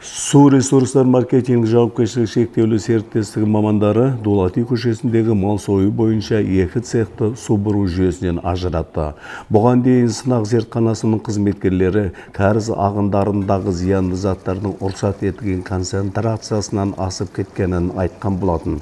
Су ресурстар маркетинг жауапкершілігі шектеулі серіктестігі мамандары Дулати көшесіндегі мал сою бойынша екі цехты су бұру жүйесінен ажыратты. Бұған дейін сынақ зертханасының қызметкерлері кәріз ағындарындағы зиянды заттардың рұқсат етілген концентрациясынан асып кеткенін айтқан болатын.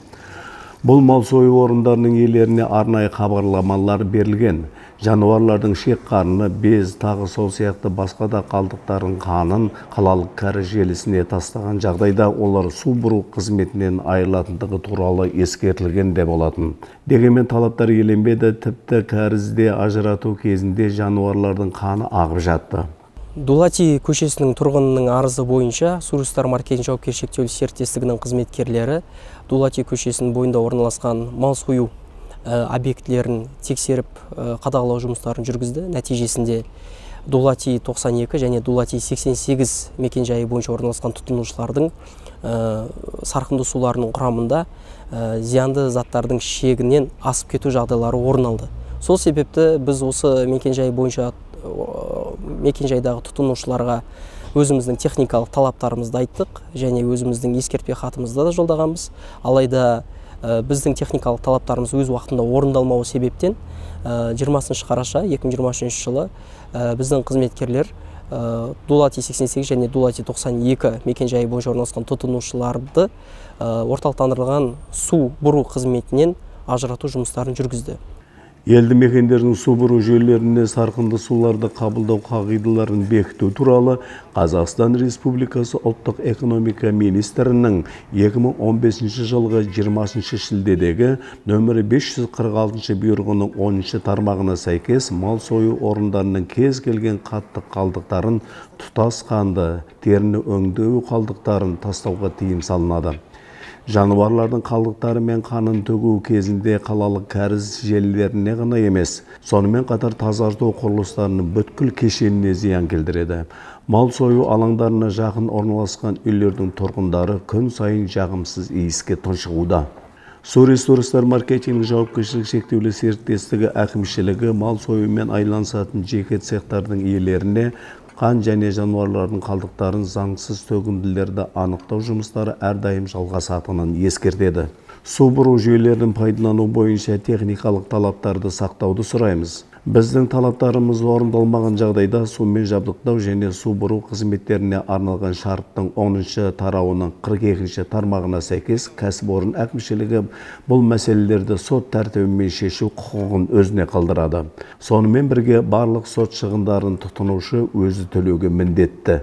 Бұл мал сою орындарының иелеріне арнайы хабарламалар берілген. Жануарлардың шек қарыны, без, тағы сол сияқты басқа да қалдықтарын қанын қалалық кәріз желісіне тастаған жағдайда олар су бұру қызметінен айырылатындығы туралы ескертілген де болатын. Дегенмен талаптар еленбеді, тіпті кәрізде ажырату кезінде жануарлардың қаны ағып жатты. Дулати көшесінің тұрғынының арызы бойынша Су ресурстар маркетинг жауапкершілігі шектеулі серіктестігінің қызметкерлері Дулати көшесінің бойында орналасқан мал сою объектілерін тексеріп қадағалау жұмыстарын жүргізді. Нәтижесінде Дулати 92 және Дулати 88 мекенжайы бойынша орналасқан тұтынушылардың сарқынды суларының құрамында зиянды заттардың шегінен асып кету жағдайлары орын алды. Сол себепті біз осы мекенжай бойынша мекенжайдағы тұтынушыларға өзіміздің техникалық талаптарымызды айттық және өзіміздің ескертпе хатымызды да жолдағанбыз. Алайда біздің техникалық талаптарымыз өз уақытында орындалмауы себептен 20 қараша 2023 жылы біздің қызметкерлер Дулати 88 және Дулати 92 мекенжайы бойынша орналасқан тұтынушыларды орталықтандырылған су бұру қызметінен ажырату жұмыстарын жүргізді. Елді мекендердің су бұру жүйелеріне сарқынды суларды қабылдау қағидаларын бекіту туралы Қазақстан Республикасы ұлттық экономика министрінің 2015 жылғы 20 шілдедегі нөмірі 546 бұйрығының 10 тармағына сәйкес мал сою орындарының кез келген қатты қалдықтарын, тұтас қанды, теріні өңдеу қалдықтарын тастауға тыйым салынады. Жануарлардың қалдықтары мен қанын төгу кезінде қалалық кәріз желілеріне ғана емес, сонымен қатар тазарту құрылыстарының бүткіл кешеніне зиян келтіреді. Мал сою алаңдарына жақын орналасқан үйлердің тұрғындары күн сайын жағымсыз иіске тұншығуда. Су ресурстар маркетинг жауапкершілігі шектеулі серіктестігі әкімшілігі мал союмен айланысатын жеке цехтардың иелеріне қан және жануарлардың қалдықтарын заңсыз төгінділерді анықтау жұмыстары әрдайым жалғасатынын ескертеді. Су бұру жүйелерін пайдалану бойынша техникалық талаптарды сақтауды сұраймыз. Біздің талаптарымыз орындалмаған жағдайда сумен жабдықтау және су бұру қызметтеріне арналған шарттың 10 тарауының 42 тармағына сәйкес кәсіпорын әкімшілігі бұл мәселелерді сот тәртібімен шешу құқығын өзіне қалдырады. Сонымен бірге барлық сот шығындарын тұтынушы өзі төлеуге міндетті.